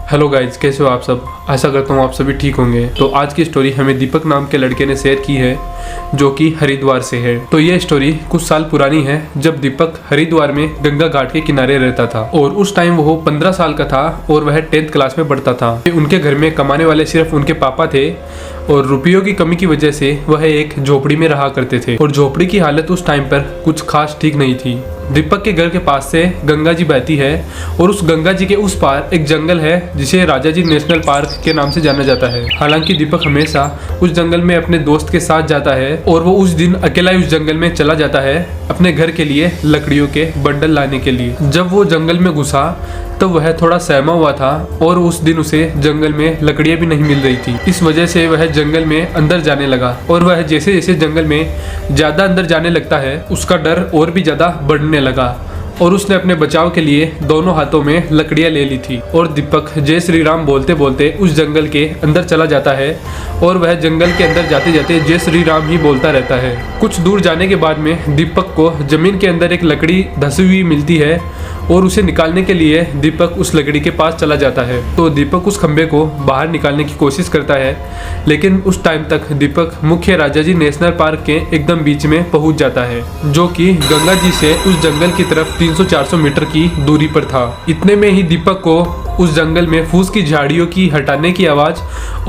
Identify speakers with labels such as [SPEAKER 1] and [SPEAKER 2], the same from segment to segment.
[SPEAKER 1] Hello guys, कैसे हो आप सब। आशा करता हूँ आप सभी ठीक होंगे। तो आज की स्टोरी हमें दीपक नाम के लड़के ने शेयर की है जो कि हरिद्वार से है। तो ये स्टोरी कुछ साल पुरानी है जब दीपक हरिद्वार में गंगा घाट के किनारे रहता था और उस टाइम वो 15 साल का था और वह 10th क्लास में पढ़ता था। उनके घर में कमाने वाले सिर्फ उनके पापा थे और रुपयों की कमी की वजह से वह एक झोपड़ी में रहा करते थे और झोपड़ी की हालत उस टाइम पर कुछ खास ठीक नहीं थी। दीपक के घर के पास से गंगा जी बहती है और उस गंगा जी के उस पार एक जंगल है जिसे राजा जी नेशनल पार्क के नाम से जाना जाता है। हालांकि दीपक हमेशा उस जंगल में अपने दोस्त के साथ जाता है और वो उस दिन अकेला ही उस जंगल में चला जाता है अपने घर के लिए लकड़ियों के बंडल लाने के लिए। जब वो जंगल में घुसा तो वह थोड़ा सहमा हुआ था और उस दिन उसे जंगल में लकड़ियां भी नहीं मिल रही थी। इस वजह से वह जंगल में अंदर जाने लगा और वह जैसे जैसे जंगल में ज्यादा अंदर जाने लगता है उसका डर और भी ज्यादा बढ़ने लगा और उसने अपने बचाव के लिए दोनों हाथों में लकड़ियां ले ली थी और दीपक जय श्री राम बोलते बोलते उस जंगल के अंदर चला जाता है और वह जंगल के अंदर जाते जाते जय श्री राम ही बोलता रहता है। कुछ दूर जाने के बाद में दीपक को जमीन के अंदर एक लकड़ी धसी हुई मिलती है और उसे निकालने के लिए दीपक उस लकड़ी के पास चला जाता है। तो दीपक उस खंबे को बाहर निकालने की कोशिश करता है लेकिन उस टाइम तक दीपक मुख्य राजाजी नेशनल पार्क के एकदम बीच में पहुंच जाता है जो कि गंगा जी से उस जंगल की तरफ 300-400 मीटर की दूरी पर था। इतने में ही दीपक को उस जंगल में फूस की झाड़ियों की हटाने की आवाज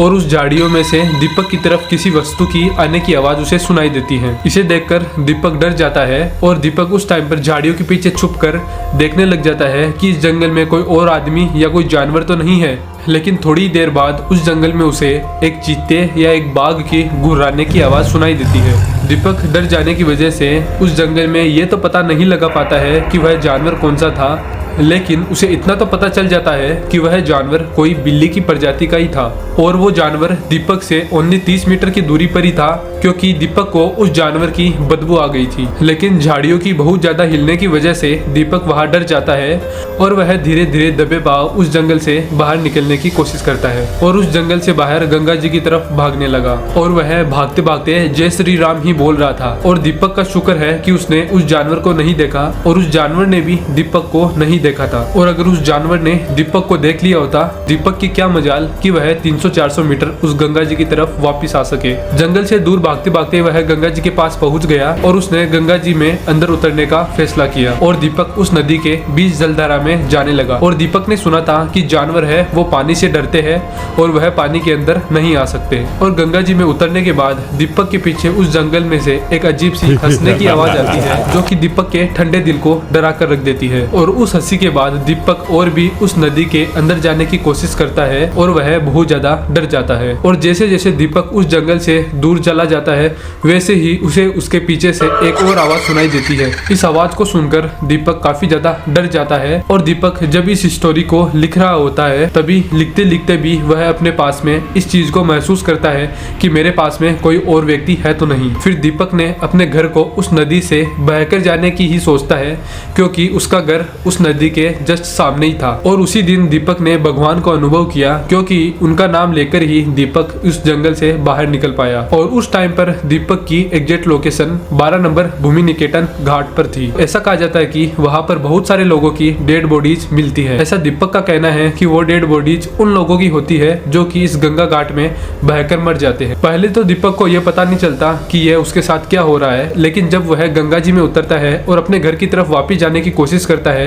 [SPEAKER 1] और उस झाड़ियों में से दीपक की तरफ किसी वस्तु की आने की आवाज उसे सुनाई देती है। इसे देखकर दीपक डर जाता है और दीपक उस टाइम पर झाड़ियों के पीछे छुपकर देखने लग जाता है कि इस जंगल में कोई और आदमी या कोई जानवर तो नहीं है। लेकिन थोड़ी देर बाद उस जंगल में उसे एक चीते या एक बाघ की गुर्राने की आवाज सुनाई देती है। दीपक डर जाने की वजह से उस जंगल में ये तो पता नहीं लगा पाता है कि वह जानवर कौन सा था, लेकिन उसे इतना तो पता चल जाता है कि वह जानवर कोई बिल्ली की प्रजाति का ही था और वो जानवर दीपक से ओनली 30 मीटर की दूरी पर ही था क्योंकि दीपक को उस जानवर की बदबू आ गई थी। लेकिन झाड़ियों की बहुत ज्यादा हिलने की वजह से दीपक वहां डर जाता है और वह धीरे धीरे दबे पांव उस जंगल से बाहर निकलने की कोशिश करता है और उस जंगल से बाहर गंगा जी की तरफ भागने लगा और वह भागते भागते जय श्री राम ही बोल रहा था। और दीपक का शुक्र है कि उसने उस जानवर को नहीं देखा और उस जानवर ने भी दीपक को नहीं देखा था। और अगर उस जानवर ने दीपक को देख लिया होता, दीपक की क्या मजाल कि वह 300-400 मीटर उस गंगा जी की तरफ वापस आ सके। जंगल से दूर भागते भागते वह गंगा जी के पास पहुंच गया और उसने गंगा जी में अंदर उतरने का फैसला किया और दीपक उस नदी के बीच जलधारा में जाने लगा। और दीपक ने सुना था कि जानवर है वो पानी से डरते हैं और वह पानी के अंदर नहीं आ सकते। और गंगा जी में उतरने के बाद दीपक के पीछे उस जंगल में से एक अजीब सी हंसने की आवाज आती है जो कि दीपक के ठंडे दिल को डरा कर रख देती है। और उस हंसी के बाद दीपक और भी उस नदी के अंदर जाने की कोशिश करता है और वह बहुत ज्यादा डर जाता है। और जैसे जैसे दीपक उस जंगल से दूर चला जाता है वैसे ही उसे उसके पीछे से एक और आवाज सुनाई देती है। इस आवाज को सुनकर दीपक काफी ज्यादा डर जाता है और दीपक जब इस स्टोरी को लिख रहा होता है तभी लिखते लिखते भी वह अपने पास में इस चीज को महसूस करता है कि मेरे पास में कोई और व्यक्ति है तो नहीं। फिर दीपक ने अपने घर को उस नदी से बहकर जाने की ही सोचता है क्योंकि उसका घर उस नदी के जस्ट सामने ही था। और उसी दिन दीपक ने भगवान को अनुभव किया क्योंकि उनका नाम लेकर ही दीपक उस जंगल से बाहर निकल पाया। और उस टाइम पर दीपक की एग्जैक्ट लोकेशन 12 नंबर भूमि निकेतन घाट पर थी। ऐसा कहा जाता है कि वहां पर बहुत सारे लोगों की डेड बॉडीज मिलती है। ऐसा दीपक का कहना है कि वो डेड बॉडीज उन लोगों की होती है जो कि इस गंगा घाट में बहकर मर जाते हैं। पहले तो दीपक को यह पता नहीं चलता कि यह उसके साथ क्या हो रहा है, लेकिन जब वह गंगा जी में उतरता है और अपने घर की तरफ वापस जाने की कोशिश करता है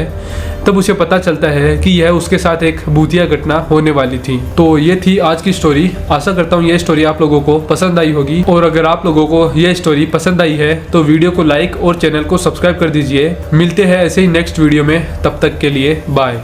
[SPEAKER 1] तब उसे पता चलता है कि यह उसके साथ एक भूतिया घटना होने वाली थी। तो ये थी आज की स्टोरी। आशा करता हूँ ये स्टोरी आप लोगों को पसंद आई होगी और अगर आप लोगों को ये स्टोरी पसंद आई है तो वीडियो को लाइक और चैनल को सब्सक्राइब कर दीजिए। मिलते हैं ऐसे ही नेक्स्ट वीडियो में, तब तक के लिए बाय।